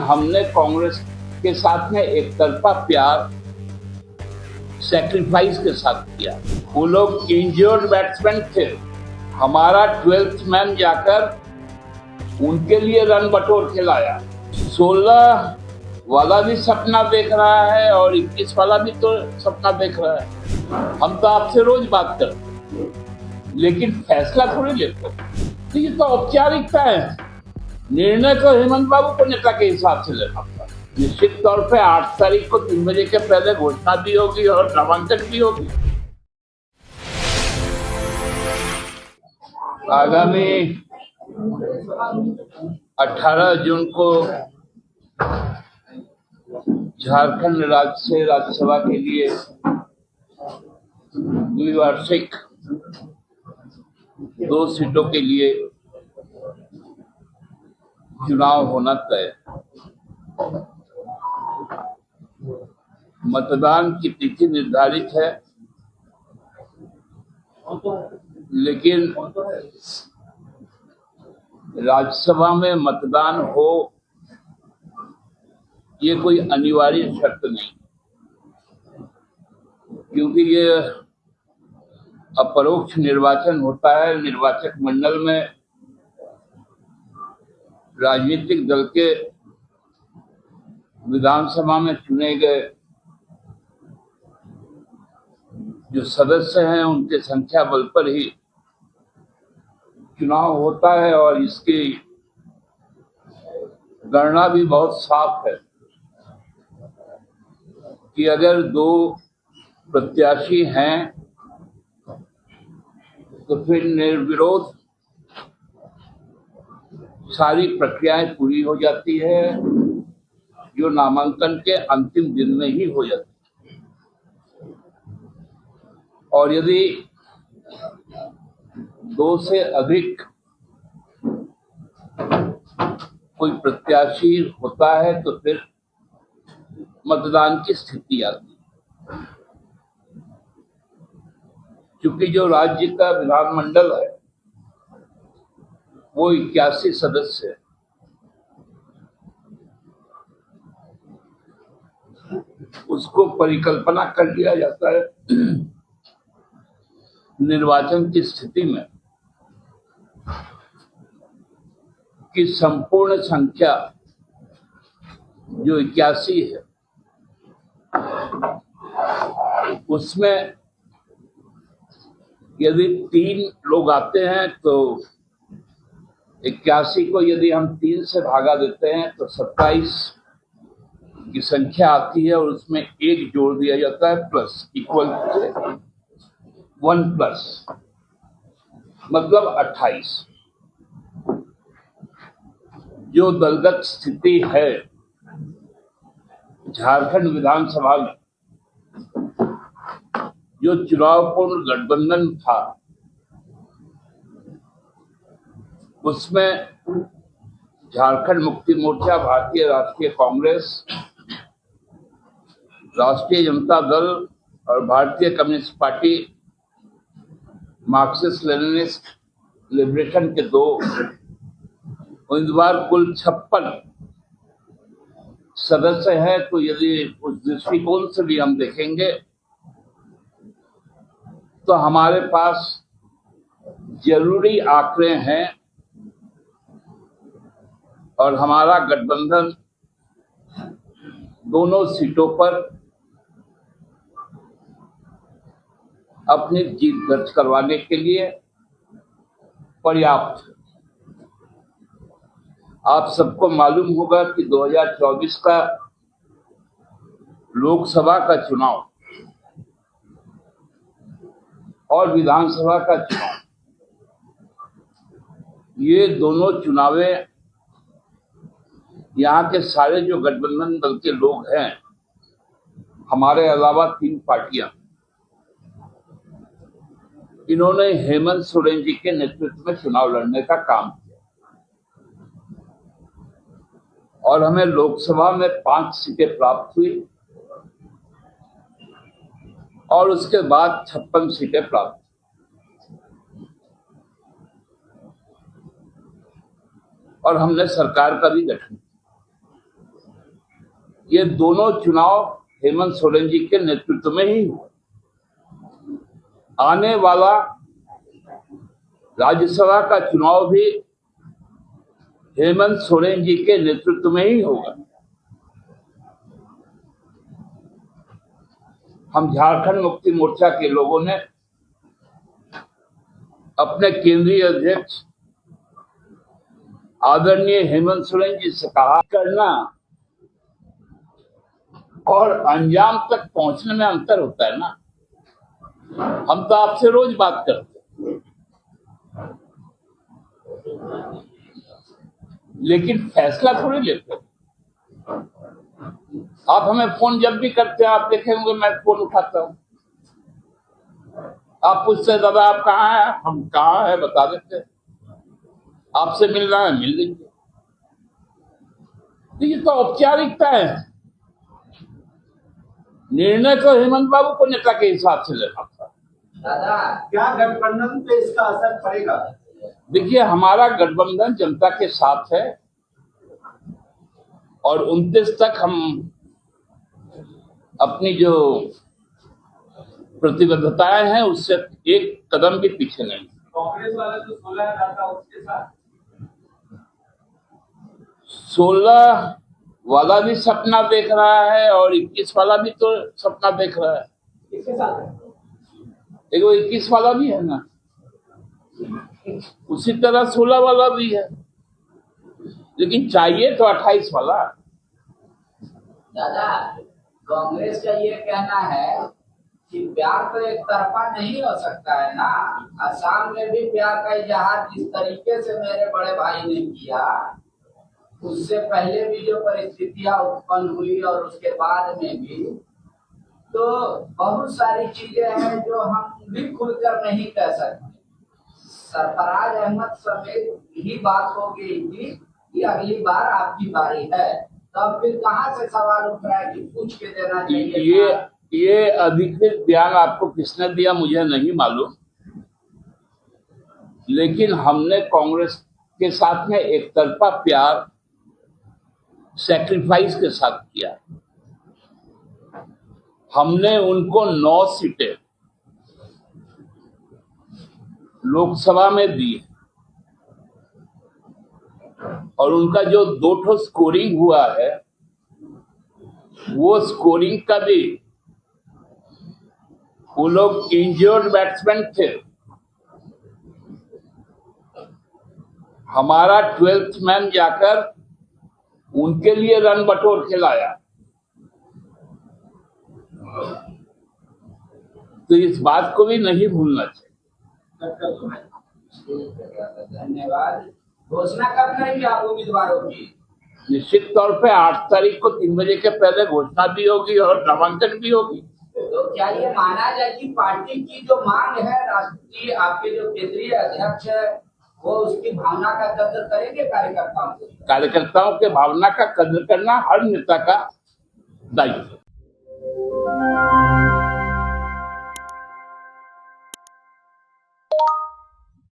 हमने कांग्रेस के साथ में एक तरफा प्यार सैक्रिफाइस के साथ किया। वो लोग इंजर्ड बैट्समैन थे, हमारा 12th मैन जाकर उनके लिए रन बटोर के लाया। 16 वाला भी सपना देख रहा है और 21 वाला भी तो सपना देख रहा है। हम तो आपसे रोज बात करते हैं, लेकिन फैसला थोड़ी लेते। तो ये तो औपचारिकता है। निर्णय तो हेमंत बाबू को नेता के हिसाब से लेना था। निश्चित तौर पे 8 तारीख को 3 बजे के पहले घोषणा भी होगी और नामांकन भी होगी। आगामी 18 जून को झारखंड राज्य से राज्यसभा के लिए द्विवार्षिक 2 सीटों के लिए चुनाव होना तय। मतदान की तिथि निर्धारित है, लेकिन राज्यसभा में मतदान हो ये कोई अनिवार्य शर्त नहीं, क्योंकि ये अपरोक्ष निर्वाचन होता है। निर्वाचक मंडल में राजनीतिक दल के विधानसभा में चुने गए जो सदस्य हैं उनके संख्या बल पर ही चुनाव होता है, और इसकी गणना भी बहुत साफ है कि अगर 2 प्रत्याशी हैं तो फिर निर्विरोध सारी प्रक्रियाएं पूरी हो जाती है, जो नामांकन के अंतिम दिन में ही हो जाती है। और यदि 2 से अधिक कोई प्रत्याशी होता है तो फिर मतदान की स्थिति आती है। क्योंकि जो राज्य का विधानमंडल है वो 81 सदस्य है, उसको परिकल्पना कर लिया जाता है निर्वाचन की स्थिति में कि संपूर्ण संख्या जो 81 है उसमें यदि 3 लोग आते हैं तो 81 को यदि हम 3 से भागा देते हैं तो 27 की संख्या आती है, और उसमें 1 जोड़ दिया जाता है प्लस, इक्वल से 1 प्लस, मतलब 28। जो दलगत स्थिति है झारखंड विधानसभा में, जो चुनावपूर्ण गठबंधन था, उसमें झारखंड मुक्ति मोर्चा, भारतीय राष्ट्रीय कांग्रेस, राष्ट्रीय जनता दल और भारतीय communist party Marxist Leninist liberation के 2 उम्मीदवार, कुल 56 सदस्य हैं। तो यदि उस दृष्टिकोण से भी हम देखेंगे तो हमारे पास जरूरी आंकड़े हैं, और हमारा गठबंधन दोनों सीटों पर अपनी जीत दर्ज करवाने के लिए पर्याप्त है। आप सबको मालूम होगा कि 2024 का लोकसभा का चुनाव और विधानसभा का चुनाव, ये दोनों चुनावें यहाँ के सारे जो गठबंधन दल के लोग हैं, हमारे अलावा 3 पार्टियां, इन्होंने हेमंत सोरेन जी के नेतृत्व में चुनाव लड़ने का काम किया, और हमें लोकसभा में 5 सीटें प्राप्त हुई और उसके बाद 56 सीटें प्राप्त। और हमने सरकार का भी गठन किया। ये दोनों चुनाव हेमंत सोरेन जी के नेतृत्व में ही हुआ। आने वाला राज्यसभा का चुनाव भी हेमंत सोरेन जी के नेतृत्व में ही होगा। हम झारखंड मुक्ति मोर्चा के लोगों ने अपने केंद्रीय अध्यक्ष आदरणीय हेमंत सोरेन जी से कहा, करना और अंजाम तक पहुंचने में अंतर होता है ना। हम तो आपसे रोज बात करते हैं, लेकिन फैसला थोड़ी लेते। आप हमें फोन जब भी करते हैं, आप देखेंगे मैं फोन उठाता हूं। आप पूछते दादा आप कहाँ हैं, हम कहाँ हैं बता देते हैं। आपसे मिलना है मिल लेंगे। ये तो औपचारिकता है। निर्णय तो हेमंत बाबू को नेता के हिसाब से लेना था। दादा क्या गठबंधन पे इसका असर पड़ेगा? देखिए, हमारा गठबंधन जनता के साथ है और 29 तक हम अपनी जो प्रतिबद्धताएं हैं उससे एक कदम भी पीछे नहीं। कांग्रेस वाले जो 16,000 था उसके साथ 16 वाला भी सपना देख रहा है और 21 वाला भी तो सपना देख रहा है। इसके साथ एक 21 वाला भी है ना, उसी तरह 16 वाला भी है, लेकिन चाहिए तो 28 वाला। दादा कांग्रेस का ये कहना है कि प्यार तो एक तरफा नहीं हो सकता है ना। असम में भी प्यार का इजहार जिस तरीके से मेरे बड़े भाई ने किया, उससे पहले भी जो परिस्थितियां उत्पन्न हुई और उसके बाद में भी, तो बहुत सारी चीजें हैं जो हम भी खुलकर नहीं कह सकते। सरफराज अहमद समेत यही बात हो गई थी कि अगली बार आपकी बारी है, तब फिर कहाँ से सवाल उठ रहा है कि पूछ के देना चाहिए। ये अधिकृत बयान आपको किसने दिया मुझे नहीं मालूम, लेकिन हमने कांग्रेस के साथ में एक तरफा प्यार सैक्रिफाइस के साथ किया। हमने उनको 9 सीटें लोकसभा में दी और उनका जो 2 स्कोरिंग हुआ है वो स्कोरिंग का भी, वो लोग इंजर्ड बैट्समैन थे। हमारा 12th मैन जाकर उनके लिए रन बटोर के लाया। तो इस बात को भी नहीं भूलना चाहिए। धन्यवाद। घोषणा कब करेंगे आप उम्मीदवारों की? निश्चित तौर पे 8 तारीख को 3 बजे के पहले घोषणा भी होगी और नामांकन भी होगी। तो क्या ये माना जाए कि पार्टी की जो मांग है, राष्ट्रीय आपके जो केंद्रीय अध्यक्ष है, वो उसकी भावना का कदर करेंगे कार्यकर्ताओं को? कार्यकर्ताओं के भावना का कदर करना हर नेता का दायित्व है।